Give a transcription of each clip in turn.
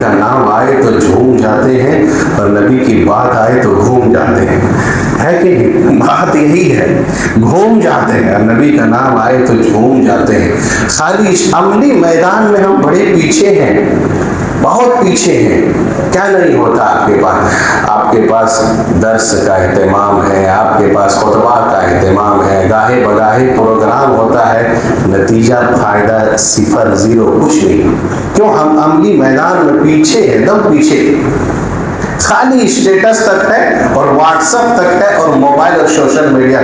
کا نام آئے تو جھوم جاتے ہیں اور نبی کی بات آئے تو گھوم جاتے ہیں، ہے کہ نہیں؟ بات یہی ہے، گھوم جاتے ہیں، اور نبی کا نام آئے تو جھوم جاتے ہیں۔ خالی عملی میدان میں ہم بڑے پیچھے ہیں، بہت پیچھے ہیں۔ کیا نہیں ہوتا آپ کے پاس؟ آپ کے پاس درس کا اہتمام ہے، آپ کے پاس خطبہ کا اہتمام ہے، گاہے بگاہے پروگرام ہوتا ہے، نتیجہ فائدہ صفر، زیرو، کچھ نہیں۔ کیوں؟ ہم عملی میدان میں پیچھے ہیں، دم پیچھے۔ خالی اسٹیٹس تک ہے اور واٹس ایپ تک ہے اور موبائل اور سوشل میڈیا۔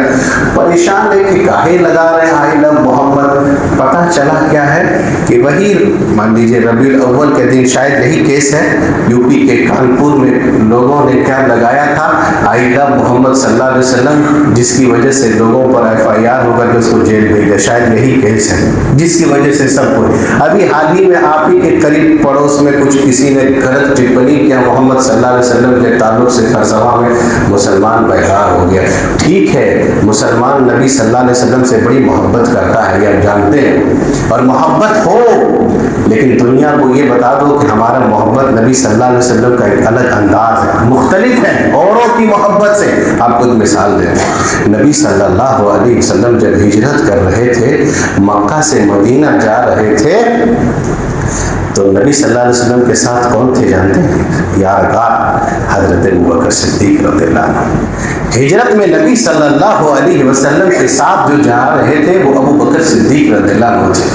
پریشان ہے کہ کاہے لگا رہے ہیں آئی لو محمد؟ پتہ چلا کیا ہے کہ وہی مان لیجیے ربیع الاول کے دن، شاید یہی کیس ہے، یو پی کے کانپور میں لوگوں نے کیا لگایا تھا، آئی لو محمد صلی اللہ علیہ وسلم، جس کی وجہ سے لوگوں پر ایف آئی آر ہو کر کے اس کو جیل بھیجا۔ شاید یہی کیس ہے جس کی وجہ سے سب کو۔ ابھی حال ہی میں آپ ہی کے قریب پڑوس میں کچھ کسی نے غلط ٹپنی کیا محمد صلی اللہ علیہ وسلم کے تعلق سے، خرسواں میں مسلمان بیکار ہو گیا۔ ٹھیک ہے، مسلمان نبی صلی اللہ علیہ وسلم سے بڑی محبت کرتا ہے، یہ آپ جانتے ہیں، اور محبت ہو، لیکن دنیا کو یہ بتا دو کہ ہمارا محبت نبی صلی اللہ علیہ وسلم کا ایک الگ انداز ہے، مختلف ہے اوروں کی محبت سے۔ آپ کو ایک مثال دیتے ہیں، نبی صلی اللہ علیہ وسلم جب ہجرت کر رہے تھے، مکہ سے مدینہ جا رہے تھے، تو نبی صلی اللہ علیہ وسلم کے ساتھ کون تھے جانتے ہیں؟ یارغار حضرت ابوبکر صدیق رضی اللہ عنہ۔ ہجرت میں نبی صلی اللہ علیہ وسلم کے ساتھ جو جا رہے تھے وہ ابوبکر صدیق رضی اللہ عنہ تھے۔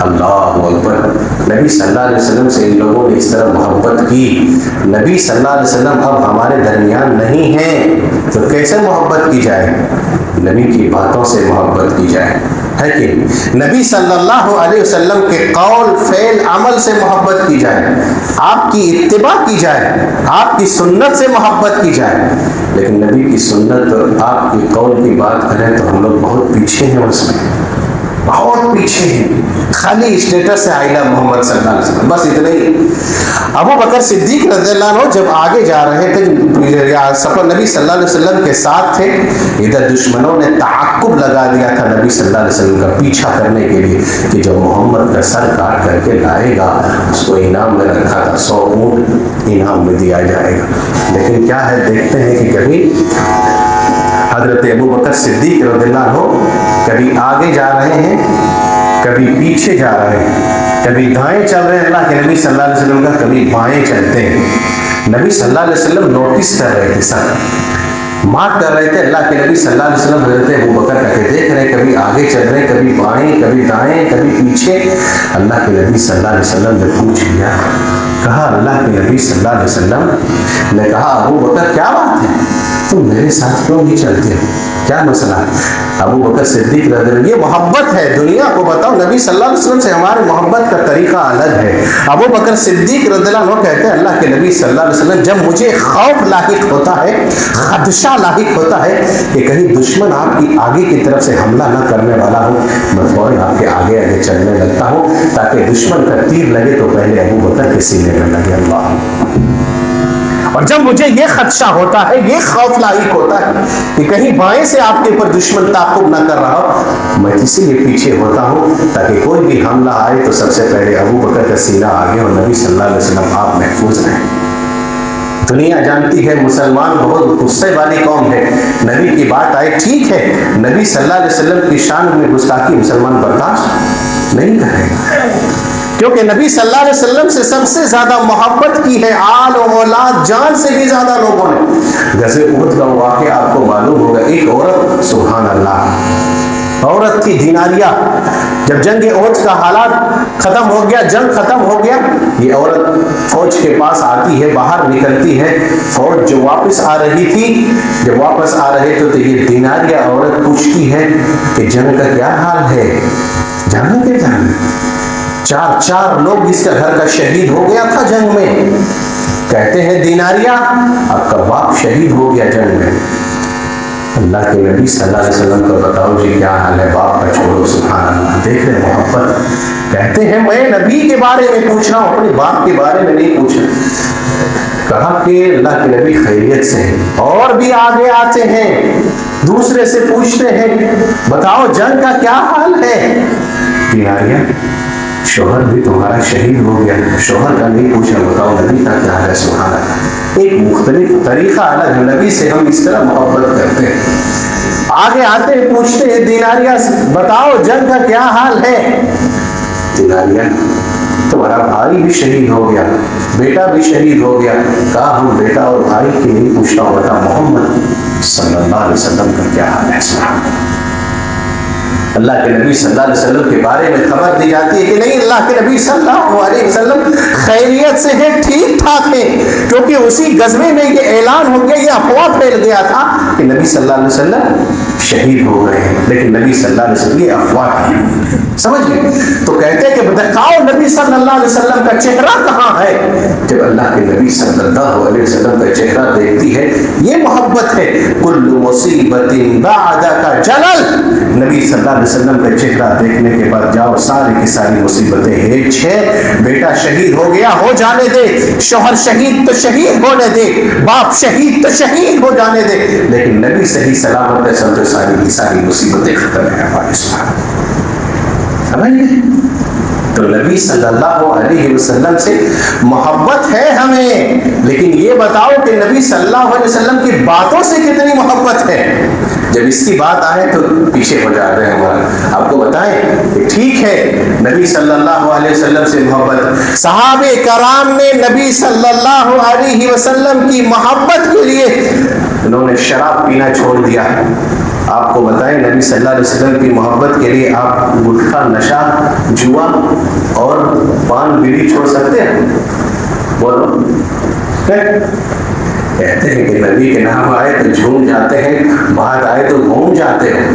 اللہ اکبر! نبی صلی اللہ علیہ وسلم سے ان لوگوں نے اس طرح محبت کی۔ نبی صلی اللہ علیہ وسلم اب ہمارے درمیان نہیں ہیں تو کیسے محبت کی جائے؟ نبی کی باتوں سے محبت کی جائے، ہے کہ نبی صلی اللہ علیہ وسلم کے قول، فعل، عمل سے محبت کی جائے، آپ کی اتباع کی جائے، آپ کی سنت سے محبت کی جائے۔ لیکن نبی کی سنت اور آپ کی قول کی بات کریں تو ہم لوگ بہت پیچھے ہیں، اس میں بہت پیچھے ہیں۔ خالی اسٹیٹس ہے آئلہ محمد صلی اللہ علیہ وسلم، بس اتنا ہی۔ ابو بکر صدیق رضی اللہ عنہ جب آگے جا رہے تھے، سفر نبی صلی اللہ علیہ وسلم کے ساتھ تھے، ادھر دشمنوں نے تعاقب لگا دیا تھا نبی صلی اللہ علیہ وسلم کا پیچھا کرنے کے لیے کہ جب محمد کا سر کاٹ کر کے لائے گا اس کو انعام میں رکھا تھا، 100 اونٹ انعام میں دیا جائے گا۔ لیکن کیا ہے، دیکھتے ہیں کہ کبھی حضرت ابوبکر صدیق رضی اللہ عنہ کبھی آگے جا رہے ہیں، کبھی پیچھے جا رہے ہیں، کبھی دائیں چل رہے ہیں اللہ کے نبی صلی اللہ علیہ وسلم کا، کبھی بائیں چلتے ہیں۔ نبی صلی اللہ علیہ وسلم نوٹس کر رہے تھے، سب مارک کر رہے تھے اللہ کے نبی صلی اللہ علیہ وسلم حضرت ابوبکر کا، کہ دیکھ رہے کبھی آگے چل رہے، کبھی بائیں، کبھی دائیں، کبھی پیچھے۔ اللہ کے نبی صلی اللہ علیہ وسلم نے پوچھ لیا، کہا اللہ کے نبی صلی اللہ علیہ وسلم نے کہا ابوبکر کیا بات ہے، تم میرے ساتھ کیوں نہیں چلتے ہو، کیا مسئلہ ہے؟ ابوبکر صدیق رضی اللہ عنہ، یہ محبت ہے، دنیا کو بتاؤ نبی صلی اللہ علیہ وسلم سے ہمارے محبت کا طریقہ الگ ہے۔ ابوبکر صدیق رضی اللہ عنہ کہتے ہیں اللہ کے نبی صلی اللہ علیہ وسلم، جب مجھے خوف لاحق ہوتا ہے، خدشہ لاحق ہوتا ہے کہ کہیں دشمن آپ کی آگے کی طرف سے حملہ نہ کرنے والا ہو، میں فوراً آپ کے آگے آگے چلنے لگتا ہوں تاکہ دشمن کا تیر لگے تو پہلے ابوبکر کے سینے میں لگے۔ اللہ! اور جب مجھے یہ خدشہ ہوتا ہے، یہ خوف لاحق ہوتا ہے کہ کہیں بائیں سے آپ کے اوپر دشمن تعاقب نہ کر رہا ہو، میں اسی لیے پیچھے ہوتا ہوں تاکہ کوئی بھی حملہ آئے تو سب سے پہلے ابوبکر کا سینہ آگے اور نبی صلی اللہ علیہ وسلم آپ محفوظ رہیں۔ دنیا جانتی ہے مسلمان بہت غصے والی قوم ہے، نبی کی بات آئے، ٹھیک ہے، نبی صلی اللہ علیہ وسلم کی شان میں گستاخی مسلمان برداشت نہیں کرے گا، کیونکہ نبی صلی اللہ علیہ وسلم سے سب سے زیادہ محبت کی ہے، آل و اولاد جان سے بھی زیادہ لوگوں نے۔ غزوہ احد کا واقعہ آپ کو معلوم ہوگا، ایک عورت، سبحان اللہ، عورت تھی دیناریہ، جب جنگ احد کا حالات ختم ہو گیا، جنگ ختم ہو گیا، یہ عورت فوج کے پاس آتی ہے، باہر نکلتی ہے، فوج جو واپس آ رہی تھی، جب واپس آ رہے تو یہ دیناریہ عورت پوچھتی ہے کہ جنگ کا کیا حال ہے، جانا کہ جانا؟ چار لوگ جس کا گھر کا شہید ہو گیا تھا جنگ میں، کہتے ہیں دیناریہ اب کا باپ شہید ہو گیا جنگ میں۔ اللہ کے نبی صلی اللہ علیہ وسلم کو بتاؤ جی کیا حال ہے، باپ کا چھوڑو، سبحان اللہ، دیکھ رہے محبت۔ کہتے ہیں میں نبی کے بارے میں پوچھ رہا ہوں، اپنے باپ کے بارے میں نہیں پوچھ رہا۔ کہا کہ اللہ کے نبی خیریت سے ہیں، اور بھی آگے آتے ہیں، دوسرے سے پوچھتے ہیں بتاؤ جنگ کا کیا حال ہے۔ دیناریہ شوہر بھی تمہارا شہید ہو گیا. شوہر کا نہیں پوچھا, بتاؤ نبی کا کیا ہے. سبحان اللہ, ایک مختلف طریقہ الگ ہے. نبی سے ہم اس طرح محبت کرتے ہیں. آگے آتے ہیں, پوچھتے ہیں دیناریہ سے, بتاؤ جنگ کا کیا حال ہے. دیناریہ, تمہارا بھائی بھی شہید ہو گیا, بیٹا بھی شہید ہو گیا. کہا ہم بیٹا اور بھائی کی نہیں پوچھتا, بتا محمد صلی اللہ علیہ وسلم کا کیا حال ہے. اللہ کے نبی صلی اللہ علیہ وسلم کے بارے میں خبر دی جاتی ہے کہ نہیں, اللہ کے نبی صلی اللہ علیہ وسلم خیریت سے ہیں, ٹھیک ٹھاک ہیں. کیونکہ اسی غزوے میں یہ اعلان ہو گیا, یہ افواہ پھیل گیا تھا کہ نبی صلی اللہ علیہ وسلم شہید ہو گئے ہیں. لیکن نبی صلی اللہ علیہ وسلم یہ افواہ تھی, سمجھ گئے. تو کہتے ہیں کہ دکھاؤ نبی صلی اللہ علیہ وسلم کا چہرہ کہاں ہے. جب اللہ کے نبی صلی اللہ علیہ وسلم کا چہرہ دیکھتی ہے, یہ محبت ہے. کل مصیبت بعدک جلل, نبی صلی اللہ علیہ وسلم کا چہرہ دیکھنے کے بعد جاؤ ساری کی ساری مصیبتیں ہیچ ہے. بیٹا شہید ہو گیا, ہو جانے دے. شوہر شہید تو شہید ہونے دے, باپ شہید تو شہید ہو جانے دے. لیکن نبی صحیح سلامت ہے, سمجھو ساری کی ساری مصیبتیں ختم ہیں ہمارے ساتھ. سمجھ گئے. تو نبی صلی اللہ علیہ وسلم سے محبت ہے ہمیں. لیکن یہ بتاؤ کہ نبی صلی اللہ علیہ وسلم کی باتوں سے کتنی محبت ہے. جب اس کی بات آئے تو پیچھے ہو جاتے ہیں ہمارا. آپ کو بتائیں کہ ٹھیک ہے نبی صلی اللہ علیہ وسلم سے محبت, صحابہ کرام نے نبی صلی اللہ علیہ وسلم کی محبت کے لیے انہوں نے شراب پینا چھوڑ دیا. آپ کو بتائیں نبی صلی اللہ علیہ وسلم کی محبت کے لیے آپ گٹکا, نشہ, جوا اور پان بیڑی چھوڑ سکتے ہیں؟ بولو. کہتے ہیں کہ نبی کے نام آئے تو جھوم جاتے ہیں, بات آئے تو گھوم جاتے ہیں.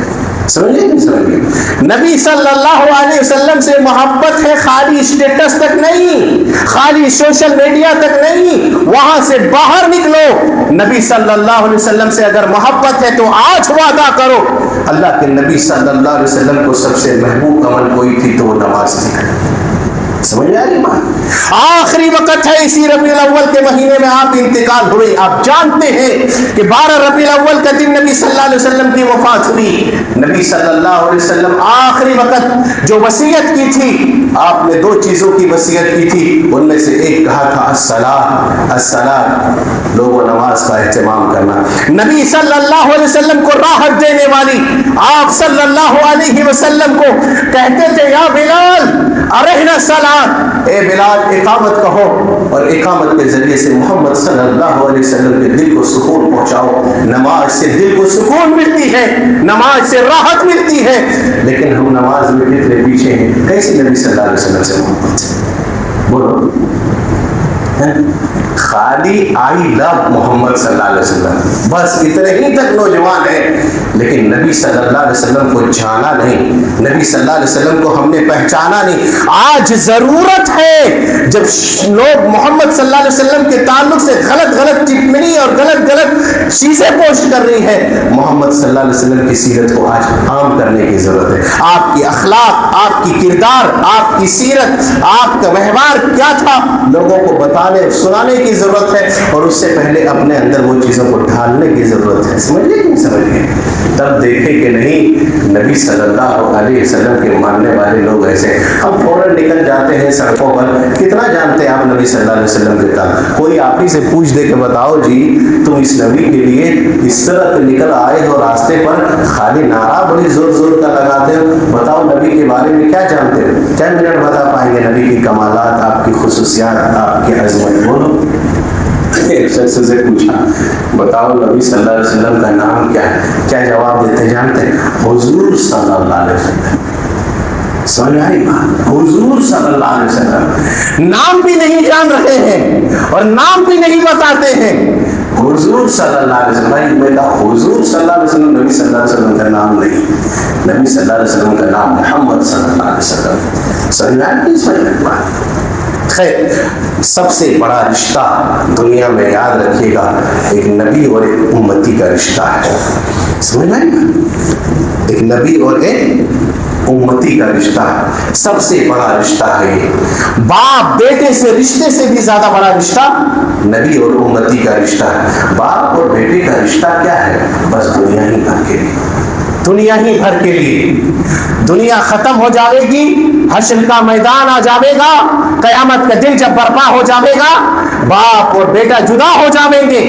سمجھے نہیں سمجھے. نبی صلی اللہ علیہ وسلم سے محبت ہے خالی اسٹیٹس تک نہیں, خالی سوشل میڈیا تک نہیں, وہاں سے باہر نکلو. نبی صلی اللہ علیہ وسلم سے اگر محبت ہے تو آج وعدہ کرو. اللہ کے نبی صلی اللہ علیہ وسلم کو سب سے محبوب عمل کوئی تھی تو وہ نماز تھی. سمجھ آ رہی بات. آخری وقت ہے اسی ربیع الاول کے مہینے میں آپ انتقال ہوئے. آپ جانتے ہیں کہ 12 ربیع الاول کا دن نبی صلی اللہ علیہ وسلم کی وفات ہوئی. نبی صلی اللہ علیہ وسلم آخری وقت جو وصیت کی تھی, آپ نے 2 چیزوں کی وصیت کی تھی. ان میں سے ایک کہا تھا الصلاۃ, الصلاۃ, لوگوں نماز کا اہتمام کرنا. نبی صلی اللہ علیہ وسلم کو راحت دینے والی آپ صلی اللہ علیہ وسلم کو کہتے تھے یا بلال ارحنا الصلاۃ, اے بلال اقامت کہو, اور اقامت کے ذریعے سے محمد صلی اللہ علیہ وسلم کے دل کو سکون پہنچاؤ. نماز سے دل کو سکون ملتی ہے, نماز سے راحت ملتی ہے. لیکن ہم نماز میں کتنے پیچھے ہیں. کیسی نبی صلی اللہ علیہ وسلم سے محبت, بولو. خالی آئی لو محمد صلی اللہ علیہ وسلم, بس اتنے ہی تک نوجوان ہیں. لیکن نبی صلی اللہ علیہ وسلم کو جانا نہیں, نبی صلی اللہ علیہ وسلم کو ہم نے پہچانا نہیں. آج ضرورت ہے جب لوگ محمد صلی اللہ علیہ وسلم کے تعلق سے غلط ٹپنی اور غلط چیزیں پوسٹ کر رہی ہے, محمد صلی اللہ علیہ وسلم کی سیرت کو آج عام کرنے کی ضرورت ہے. آپ کی اخلاق, آپ کی کردار, آپ کی سیرت, آپ کا ویوہار کیا تھا, لوگوں کو بتانے سنانے کی ضرورت ہے. اور اس سے پہلے اپنے اندر وہ چیزوں کو ڈھالنے کی ضرورت ہے. سمجھ گئے کہ نہیں سمجھ گئے. تب دیکھیں کہ نہیں نبی صلی اللہ علیہ وسلم کے ماننے والے لوگ ایسے, ہم فوراً نکل جاتے ہیں سڑکوں پر. کتنا جانتے ہیں آپ نبی صلی اللہ علیہ وسلم کے کام. کوئی آپ ہی سے پوچھ دے کہ بتاؤ جی تم اس نبی کے لیے اس طرح نکل آئے ہو راستے پر, خالی نعرہ بڑی زور کا لگاتے ہو, بتاؤ نبی کے بارے میں کیا جانتے ہو. چند منٹ بتا پائیں گے نبی کی کمالات, آپ کی خصوصیات, آپ کی عظمت. بولو. ایک شخص سے پوچھا بتاؤ نبی صلی اللہ علیہ وسلم کا نام کیا ہے, کیا جواب دیتے جانتے ہیں؟ حضور صلی اللہ علیہ وسلم. سمجھ آئی بات. حضور صلی اللہ علیہ وسلم نام بھی نہیں جان رہے ہیں اور نام بھی نہیں بتاتے ہیں. حضور صلی اللہ علیہ وسلم. بھائی میں کہا حضور صلی اللہ علیہ وسلم, نبی صلی اللہ علیہ وسلم کا نام نہیں. نبی صلی اللہ علیہ وسلم کا نام محمد صلی اللہ علیہ وسلم. سمجھ آئی نہیں سمجھ آئی بات. خیر, سب سے بڑا رشتہ دنیا میں یاد رکھیے گا, ایک نبی اور ایک امتی کا رشتہ ہے. سمجھ میں ایک نبی اور ایک امتی کا رشتہ ہے. سب سے بڑا رشتہ ہے یہ. باپ بیٹے سے رشتے سے بھی زیادہ بڑا رشتہ نبی اور امتی کا رشتہ ہے. باپ اور بیٹے کا رشتہ کیا ہے؟ بس دنیا ہی بھر کے لیے, دنیا ہی بھر کے لیے. دنیا ختم ہو جائے گی, حشر کا میدان آ جاوے گا، قیامت کا دن جب برپا ہو جاوے گا، باپ اور بیٹا جدا ہو جاویں گے،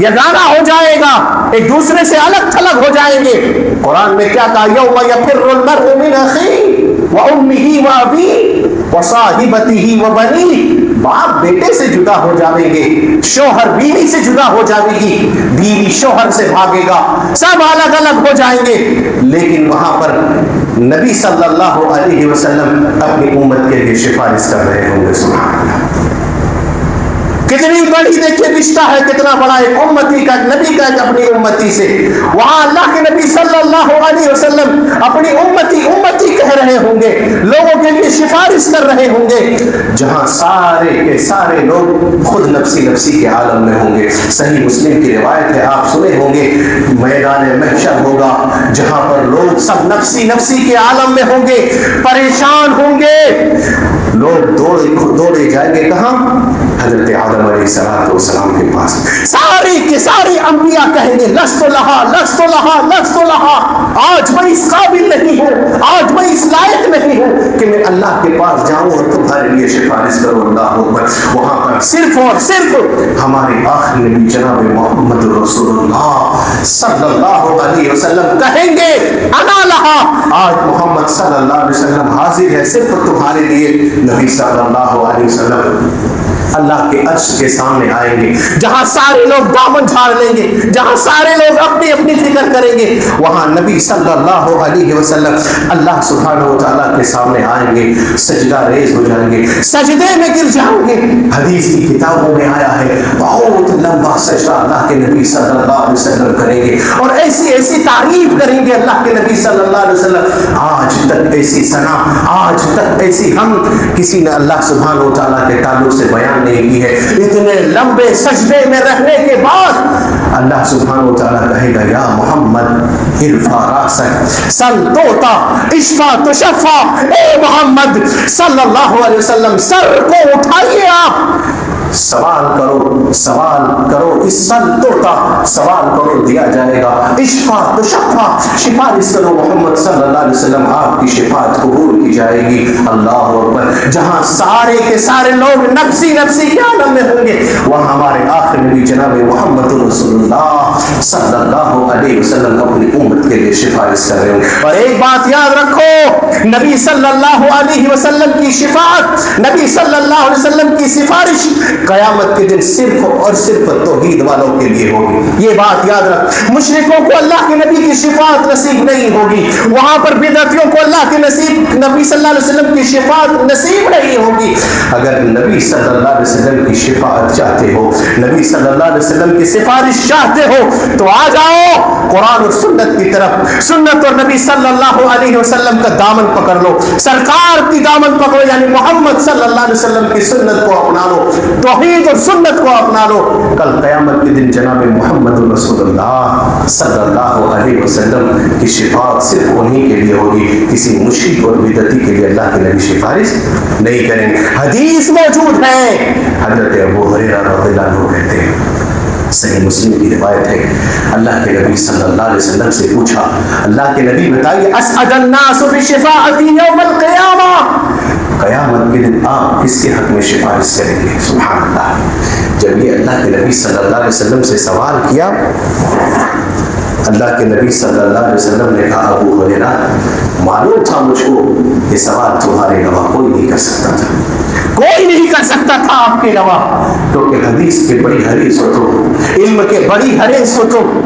یگانہ ہو جائے گا، ایک دوسرے سے الگ تھلگ ہو جائیں گے۔ قرآن میں کیا کہا؟ یوم یفر المرء من اخیہ وامہ وابیہ وصاحبتہ وبنیہ، باپ بیٹے سے جدا ہو جاویں گے، شوہر بیوی سے جدا ہو جاوے گی، بیوی شوہر سے بھاگے گا، سب الگ الگ ہو جائیں گے۔ لیکن وہاں پر نبی صلی اللہ علیہ وسلم اپنی امت کے لیے سفارش کر رہے ہوں گے۔ سبحان اللہ، کتنی بڑی دیکھیے رشتہ ہے، کتنا بڑا ایک امتی کا، نبی کا ایک اپنی امتی سے۔ وہاں اللہ کے نبی صلی اللہ علیہ وسلم اپنی امتی امتی کہہ رہے ہوں گے، لوگوں کے لیے سفارش کر رہے ہوں گے، جہاں سارے کے سارے لوگ خود نفسی نفسی کے عالم میں ہوں گے۔ صحیح مسلم کی روایت ہے، آپ سنے ہوں گے، میدان محشر ہوگا جہاں پر لوگ سب نفسی نفسی کے عالم میں ہوں گے، پریشان ہوں گے، لوگ دوڑے جائیں گے کہاں؟ حضرت آدم علیہ السلام کے پاس۔ ساری کے سارے انبیاء کہیں گے لست لہا لست لہا لست لہا، آج میں اس قابل نہیں ہوں، آج میں اس لائق نہیں ہوں کہ میں اللہ کے پاس جاؤں اور تمہارے لیے سفارش کروں۔ اللہ اکبر۔ وہاں پر صرف اور صرف ہمارے آخری نبی جناب محمد رسول اللہ صلی اللہ علیہ وسلم کہیں گے انا لہا، آج محمد صلی اللہ علیہ وسلم حاضر ہے صرف تمہارے لیے۔ نبی صلی اللہ علیہ وسلم اللہ کے عرش کے سامنے آئیں گے، جہاں سارے لوگ دامن جھاڑ لیں گے، جہاں سارے لوگ اپنی اپنی فکر کریں گے، وہاں نبی صلی اللہ علیہ وسلم اللہ سبحانہ و تعالیٰ کے سامنے آئیں گے، سجدہ ریز ہو جائیں گے، سجدے میں گر جائیں گے۔ حدیث کی کتابوں میں آیا ہے بہت لمبا سجدہ اللہ کے نبی صلی اللہ علیہ وسلم کریں گے اور ایسی ایسی تعریف کریں گے اللہ کے نبی صلی اللہ علیہ وسلم، آج تک ایسی ثنا، آج تک ایسی ہم کسی نے اللہ سبحانہ و تعالیٰ کے تعلق سے بیان نہیں کی ہے۔ اتنے لمبے سجدے میں رہنے کے بعد اللہ سبحانہ و تعالیٰ کہے گا یا محمد ارفع راسک سل توتا اشفا تشفا، اے محمد صلی اللہ علیہ وسلم سر کو اٹھائیے، آپ سوال کرو، اس سل توتا سوال کرو دیا جائے گا، اشفا تشفا سفارش کرو محمد صلی اللہ علیہ وسلم آپ کی شفاعت قبول کی جائے گی۔ اللہ اکبر۔ جہاں سارے کے سارے لوگ نفسی نفسی کے عالم میں ہوں گے، وہاں ہمارے آخری نبی جناب محمد رسول اللہ صلی اللہ علیہ وسلم اپنی امت کے لیے سفارش کر رہے ہوں گے۔ اور ایک بات یاد رکھو، نبی صلی اللہ علیہ وسلم کی شفاعت، نبی صلی اللہ علیہ وسلم کی سفارش قیامت کے دن صرف اور صرف توحید والوں کے لیے ہوگی۔ یہ بات یاد رکھ، مشرکوں کو اللہ کے نبی کی شفاعت نصیب نہیں ہوگی، وہاں پر بدعتیوں کو اللہ کے نبی صلی اللہ علیہ وسلم کی شفاعت نصیب نہیں ہوگی۔ اگر نبی صلی اللہ علیہ وسلم کی شفاعت چاہتے ہو، نبی صلی اللہ علیہ وسلم کی سفارش چاہتے ہو تو آ جاؤ قرآن اور سنت کی طرف، سنت اور نبی صلی اللہ علیہ وسلم کا دامن پکڑ لو، سرکار کی دامن پکڑو، یعنی محمد صلی اللہ علیہ وسلم کی سنت کو اپنا لو، توحید اور سنت کو اپنا لو۔ کل قیامت کے دن جناب محمد رسول اللہ صلی اللہ علیہ وسلم کی شفاعت صرف انہی کے لیے ہوگی، کسی مشرک اور بدعتی کے لیے اللہ کے نبی سفارش نہیں کریں گے۔ حدیث موجود ہے، حضرت ابو ہریرہ رضی اللہ عنہ کہتے ہیں، صحیح مسلم کی روایت ہے، اللہ کے نبی صلی اللہ علیہ وسلم سے پوچھا، اللہ کے نبی بتائیے اسعد الناس بشفاعتی یوم القیامہ، قیامت کے دن آپ کس کے حق میں سفارش کریں گے؟ سبحان اللہ۔ جب یہ اللہ کے نبی صلی اللہ علیہ وسلم سے سوال کیا، اللہ کے نبی صلی اللہ علیہ وسلم نے کہا ابو ہریرہ معلوم تھا مجھ کو یہ سوال تمہارے علاوہ کوئی نہیں کر سکتا تھا، کوئی نہیں کر سکتا تھا آپ کے علاوہ، کیونکہ حدیث کے بڑی حریص ہو تم، علم کے بڑی حریص ہو تم،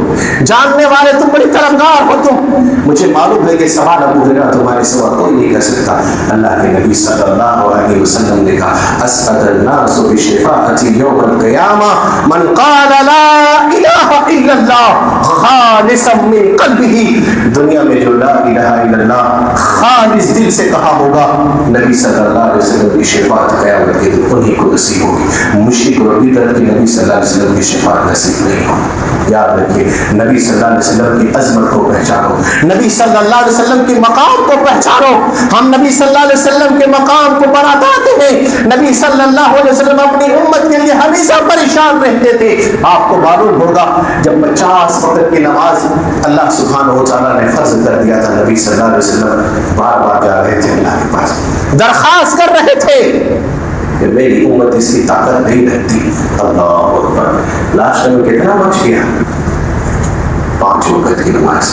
جاننے والے تم، بڑی طلبگار ہو تم، مجھے معلوم ہے کہ سوال ابو ہریرہ تمہارے سوا کوئی نہیں کر سکتا۔ اللہ کے نبی صلی اللہ علیہ وسلم نے کہا اسعد الناس بشفاعتی یوم القیامہ من قال لا الہ الا اللہ خالصا من قلبہ، دنیا میں جو لا الہ الا اللہ خالص دل سے کہا ہوگا، نبی صلی اللہ علیہ وسلم کی شفاعت قیامت کے دن انہی کو نصیب ہوگی، مشرک اور بدعت کی نبی صلی اللہ علیہ وسلم کی شفاعت نصیب نہیں ہوگی۔ یاد رکھیے، نبی صلی اللہ علیہ وسلم کی عظمت کو پہچانو، نبی صلی اللہ علیہ وسلم کے مقام کو پہچانو۔ ہم نبی صلی اللہ علیہ وسلم کے مقام کو بڑھاتے ہیں، نبی صلی اللہ علیہ وسلم اپنی امت کے لیے ہمیشہ پریشان رہتے تھے۔ آپ کو معلوم ہوگا جب 50 وقت کی نماز اللہ سبحانہ و تعالیٰ نے فرض کر دیا تھا، نبی صلی اللہ علیہ وسلم بار بار جا رہے تھے اللہ کے پاس، درخواست کر رہے تھے کہ میری امت اس کی طاقت نہیں رکھتی. اللہ اکبر. لاسٹ میں کتنا بچ گیا؟ 5 وقت کی نماز.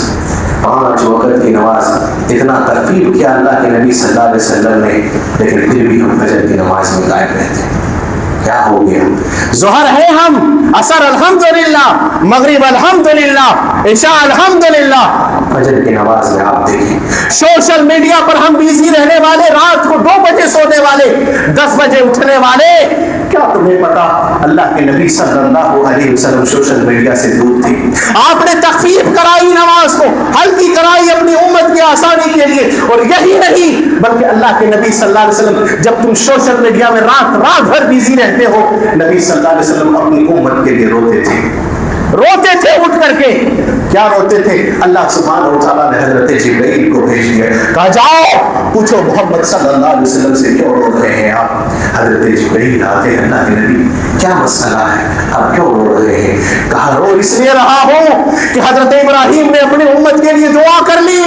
5 وقت کی نماز اتنا ترتیب کیا اللہ کے نبی صلی اللہ علیہ وسلم نے، لیکن پھر بھی ہم فجر کی نماز میں غائب رہتے ہیں. کیا ہو گیا؟ ظہر ہے ہم، عصر الحمدللہ، مغرب الحمدللہ، عشاء الحمدللہ، فجر کی نماز میں آپ دیکھیں سوشل میڈیا پر ہم بیزی رہنے والے، رات کو 2 بجے سونے والے، 10 بجے اٹھنے والے. کیا تمہیں پتا اللہ کے نبی صلی اللہ علیہ وسلم سوشل میڈیا سے دور تھے؟ آپ نے تخفیف کرائی نماز کو، ہلکی کرائی اپنی امت کی آسانی کے لیے. اور یہی نہیں بلکہ اللہ کے نبی صلی اللہ علیہ وسلم جب تم سوشل میڈیا میں رات بھر بیزی رہتے ہو، نبی صلی اللہ علیہ وسلم اپنی امت کے لیے روتے تھے. روتے تھے اٹھ کر کے. کیا روتے تھے؟ اللہ سبحانہ و تعالیٰ نے حضرت جبرائیل کو بھیج دیا، کہا جاؤ پوچھو محمد صلی اللہ علیہ وسلم سے کیوں رو رہے ہیں آپ. حضرت جبرائیل آتے ہیں، اللہ کے نبی کیا مسئلہ ہے، آپ کیوں رو رہے ہیں؟ کہا رو اس لیے رہا ہوں کہ حضرت ابراہیم نے اپنی امت کے لیے دعا کر لی،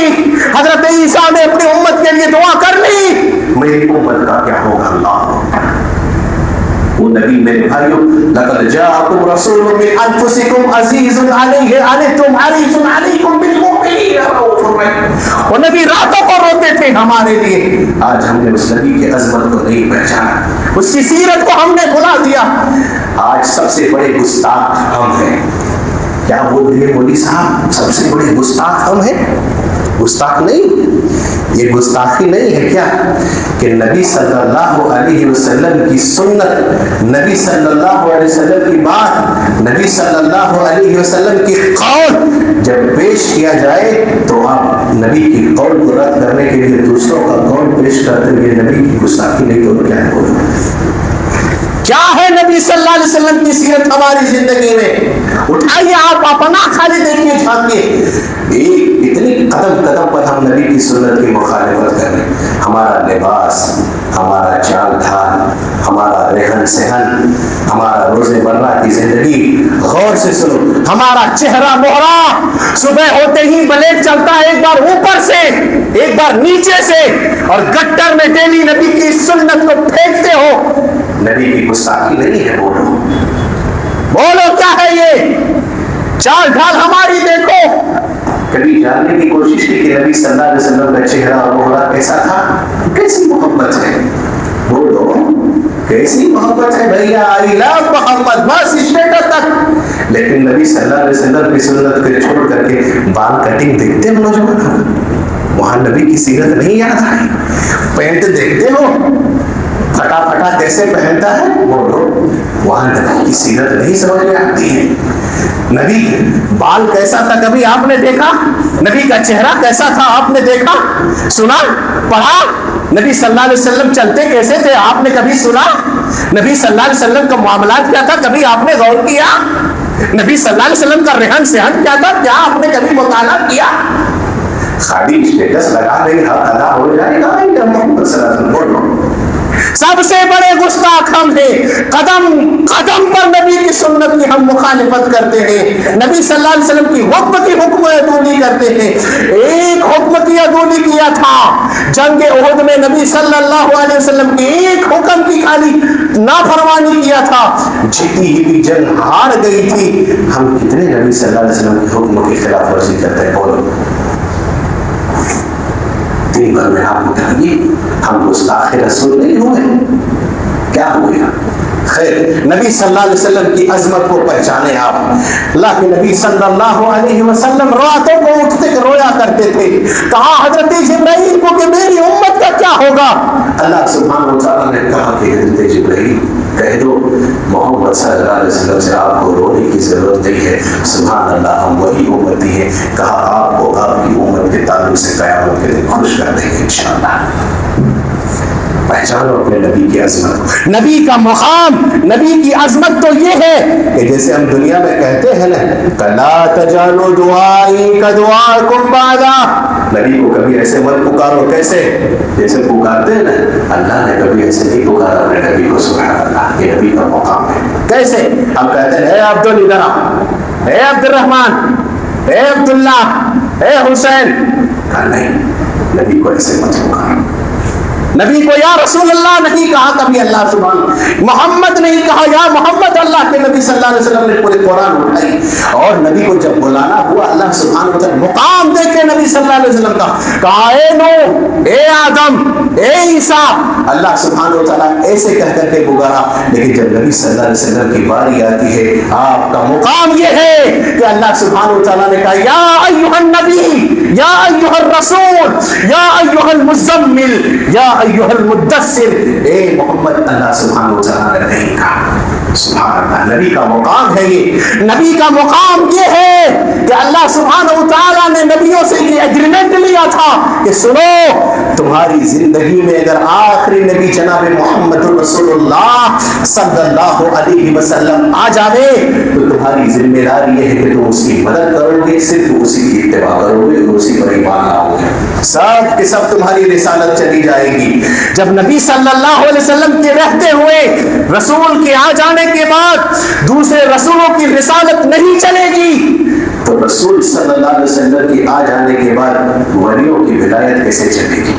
حضرت عیسیٰ نے اپنی امت کے لیے دعا کر لی، میری امت کا کیا ہوگا؟ اللہ وہ نبی میرے بھائیوں، لقد جاءکم رسول من انفسکم عزیز علیہ عنتم حریص علیکم بالمؤمنین رؤوف رحیم. وہ نبی راتوں کو روتے تھے ہمارے لیے. آج ہم نے اس نبی کی عظمت کو نہیں پہچانا، اس کی سیرت کو ہم نے بھلا دیا. آج سب سے بڑے گستاخ ہم ہیں. کیا بول رہے مولوی صاحب؟ سب سے بڑے گستاخ ہم ہیں؟ گستاخ نہیں، یہ گستاخی نہیں ہے کیا کہ نبی صلی اللہ علیہ وسلم کی سنت، نبی صلی اللہ علیہ وسلم کی بات، نبی صلی اللہ علیہ وسلم کی قول جب پیش کیا جائے تو آپ نبی کی قول کو رد کرنے کے لیے دوسروں کا قول پیش کرتے ہوئے نبی کی گستاخی نہیں تو کیا ہے؟ کیا ہے نبی صلی اللہ علیہ وسلم کی سیرت ہماری زندگی میں؟ اٹھائیے آپ اپنا خالی دیکھیے، جھانکیے. اتنی قدم قدم پر ہم نبی کی سنت کی مخالفت کر رہے ہیں. ہمارا لباس، ہمارا چال ڈھال، ہمارا رہن سہن، ہمارا روزمرہ کی زندگی، غور سے سنو، ہمارا چہرہ مہرا صبح ہوتے ہی بلیڈ چلتا ہے، ایک بار اوپر سے ایک بار نیچے سے، اور گٹر میں ڈیلی نبی کی سنت کو پھینکتے ہو. نبی کی گستاخی نہیں ہے. بولو بولو کیا ہے یہ؟ چال ڈھال ہماری دیکھو. کبھی جاننے کی کوشش کی کہ نبی صلی اللہ علیہ وسلم کا چہرہ اور مہرا کیسا تھا؟ کیسی محبت ہے؟ بولو کیسی محبت ہے بھیا؟ آئی لو محمد، بس اسٹیٹس تک. لیکن نبی صلی اللہ علیہ وسلم کی سنت کو چھوڑ کر کے بال کٹنگ دیکھتے ہو نوجوان؟ وہاں نبی کی سیرت نہیں یاد آئی؟ پینٹ دیکھتے ہو پھٹا پھٹا کیسے پہنتا ہے؟ بولو وہاں نبی کی سیرت نہیں سمجھ میں آتی ہے. نبی بال کیسا تھا کبھی آپ نے دیکھا؟ نبی کا چہرہ کیسا تھا آپ نے دیکھا؟ سنا؟ پڑھا؟ نبی صلی اللہ علیہ وسلم چلتے کیسے تھے آپ نے کبھی سنا؟ نبی صلی اللہ علیہ وسلم کا معاملات کیا تھا کبھی آپ نے غور کیا؟ نبی صلی اللہ علیہ وسلم کا رہن سہن کیا تھا کیا آپ نے کبھی مطالعہ کیا؟ خالی اسٹیٹس لگا دیں حق ادا ہو جائے گا؟ محمد صلی اللہ علیہ وسلم بولو سب سے بڑے گستاخ ہم ہیں. قدم قدم پر نبی کی سنت کی ہم مخالفت کرتے ہیں. نبی صلی اللہ علیہ وسلم کی حکم کی حکم عدولی کرتے ہیں. ایک حکم کی عدولی کیا تھا جنگ احد میں، نبی صلی اللہ علیہ وسلم کی ایک حکم کی خالی نافرمانی کیا تھا، جیتی ہوئی جنگ ہار گئی تھی. ہم کتنے نبی صلی اللہ علیہ وسلم کے حکم کی خلاف ورزی کرتے ہیں؟ بولو دن بھر میں آپ اٹھائیے. ہم گستاخ رسول نہیں ہوئے؟ کیا ہوئے؟ خیر، نبی صلی اللہ علیہ وسلم کی عظمت کو پہچانے آپ. اللہ کے نبی صلی اللہ علیہ وسلم راتوں کو اٹھتے رویا کرتے تھے. کہا حضرت جبرائیل کو کہ میری امت کا کیا ہوگا؟ اللہ سبحانہ و تعالیٰ نے کہا کہ حضرت جبرائیل کہہ دو محمد صلی اللہ علیہ وسلم سے آپ کو رونے کی ضرورت نہیں ہے. سبحان اللہ، ہم وہی امتی ہیں. کہا آپ کو آپ کی امت کے تعلق سے قیامت کے دن خوش کر دیں گے انشاءاللہ. پہچانو اپنے نبی کی عظمت، نبی کا مقام، نبی کی عظمت تو یہ ہے کہ جیسے ہم دنیا میں کہتے ہیں نا لا تجعلوا دعائی کدعاکم بعدا، نبی کو کبھی ایسے مت پکارو. کیسے؟ جیسے پکارتے ہیں نا، اللہ نے کبھی ایسے نہیں پکارا اپنے نبی کو. سبحان اللہ، یہ نبی کا مقام ہے. کیسے؟ ہم کہتے ہیں اے عبدل ادھر آ، اے عبد الرحمان، اے عبداللہ، اے حسین، کہا نہیں، نبی کو ایسے مت پکارو، نبی کو یا رسول اللہ نہیں کہا کبھی اللہ سبحان، محمد نہیں کہا یا محمد، اللہ کے نبی صلی اللہ علیہ وسلم نے پورے قرآن اٹھائی، اور نبی کو جب بلانا ہوا اللہ سبحانہ وتعالی مقام دیکھے نبی صلی اللہ علیہ وسلم کا، کہا اے نوح، اے آدم، اے عیسیٰ، اللہ سبحانہ وتعالی ایسے کہہ کر کے پکارا، لیکن جب نبی صلی اللہ علیہ وسلم کی باری آتی ہے آپ کا مقام یہ ہے کہ اللہ سبحانہ وتعالی نے کہا یا ایھا النبی، یا ایھا الرسول، یا ایھا المزمل، یا ایھا المدثر، اے محمد، اللہ سبحانہ وتعالی نے نہیں کہا۔ سبحان اللہ، نبی کا مقام ہے یہ، نبی کا مقام یہ ہے کہ اللہ سبحانہ وتعالی نے نبیوں سے یہ ایگریمنٹ لیا تھا کہ سنو، تمہاری زندگی میں اگر آخری نبی جناب محمد رسول اللہ صلی اللہ علیہ وسلم آ جاوے تو تمہاری ذمہ داری یہ ہے کہ تم اس کی مدد کرو گے، صرف اسی کی اتباع کرو گے اور اسی پر ایمان لاؤ گے، سب کے سب تمہاری رسالت چلی جائے گی۔ جب نبی صلی اللہ علیہ وسلم کے رہتے ہوئے رسول کے آ جانے کے بعد دوسرے رسولوں کی رسالت نہیں چلے گی تو رسول صلی اللہ علیہ وسلم کی آ جانے کے بعد ولیوں کی ولایت کیسے چلے گی،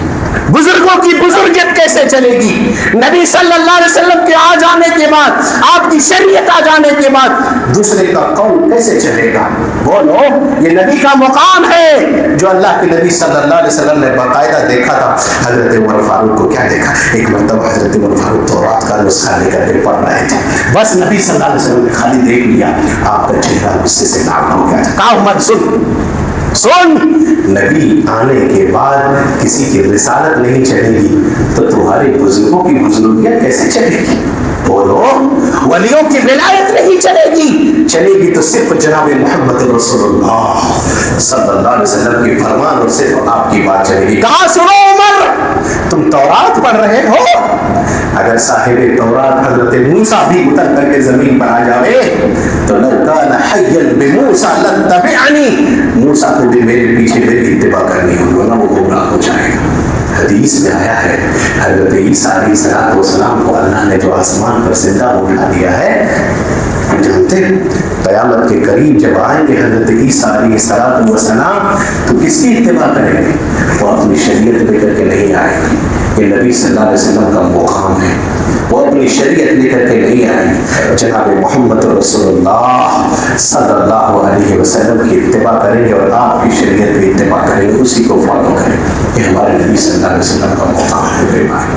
بزرگوں کی بزرگیت کیسے چلے گی، نبی صلی اللہ علیہ وسلم کے آ جانے کے بعد، آپ کی شریعت آ جانے کے بعد دوسرے کا قول کیسے چلے گا؟ بولو، یہ نبی کا مقام ہے جو اللہ کے نبی صلی اللہ علیہ وسلم نے باقاعدہ دیکھا تھا۔ حضرت عمر فاروق کو کیا دیکھا؟ ایک مرتبہ حضرت عمر فاروق تورات کا نسخہ لے کر کے پڑھ رہے تھے، بس نبی صلی اللہ علیہ وسلم نے خالی دیکھ لیا، آپ کا چہرہ غصے سے لال ہو گیا تھا۔ کہا عمر سن، نبی آنے کے بعد کسی کی رسالت نہیں چلے گی تو تمہارے بزرگوں کی بزرگیت کیسے چلے گی؟ بولو، ولیوں کی ولایت نہیں چلے گی، چلے گی تو صرف جناب محمد رسول اللہ صلی اللہ علیہ وسلم کی فرمان اور صرف آپ کی بات چلے گی۔ کہا سنو عمر، تم تورات پڑھ رہے ہو، اگر صاحب تورات حضرت موسیٰ بھی اتر کر کے زمین پر آ جاوے تو لو کان حیا بموسیٰ لاتبعنی، موسیٰ کو بھی میرے پیچھے میری اتباع کرنی ہوگی نا، وہ گمراہ ہو جائے گا۔ حدیث میں آیا ہے حضرت عیسیٰ علیہ السلام کو اللہ نے جو آسمان پر زندہ اٹھا دیا ہے، جانتے ہیں قیامت کے قریب جب آئیں گے حضرت عیسیٰ علیہ السلام تو کس کی اتباع کریں گے؟ وہ اپنی شریعت لے کر کے نہیں آئے گی، یہ نبی صلی اللہ علیہ وسلم کا مقام ہے، وہ اپنی شریعت لے کر کے نہیں آئے، جناب محمد رسول اللہ صلی اللہ علیہ وسلم کی اتباع کریں گے اور آپ کی شریعت کی اتباع کریں گے، اسی کو فالو کریں گے۔ یہ ہمارے نبی صلی اللہ علیہ وسلم کا مقام ہے۔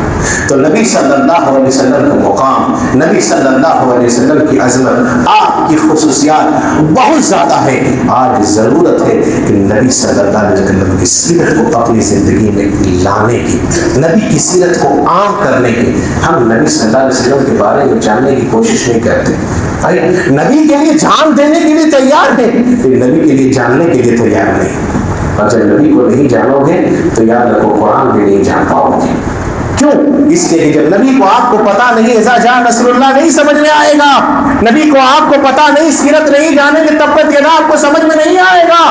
تو نبی صلی اللہ علیہ وسلم کا مقام، نبی صلی اللہ علیہ وسلم کی عظمت، آپ کی خصوصیات بہت زیادہ ہے۔ آج ضرورت ہے کہ نبی صلی اللہ علیہ وسلم کی سیرت کو اپنی زندگی میں لانے کی، نبی کی سیرت کو عام کرنے کی۔ ہم نبی صلی اللہ علیہ وسلم کے بارے میں جاننے کی کوشش نہیں کرتے، نبی کے لیے جان دینے کے لیے تیار ہیں لیکن نبی کے لیے جاننے کے لیے تیار نہیں، اور جب نبی کو نہیں جانو گے تو یاد رکھو قرآن بھی نہیں جان پاؤ گے۔ کیوں؟ اس لیے جب نبی کو آپ کو پتا نہیں اذا جاء نصر اللہ نہیں سمجھ میں آئے گا، نبی کو آپ کو پتا نہیں، سیرت نہیں جانیں گے تب تک آپ کو سمجھ میں نہیں آئے گا۔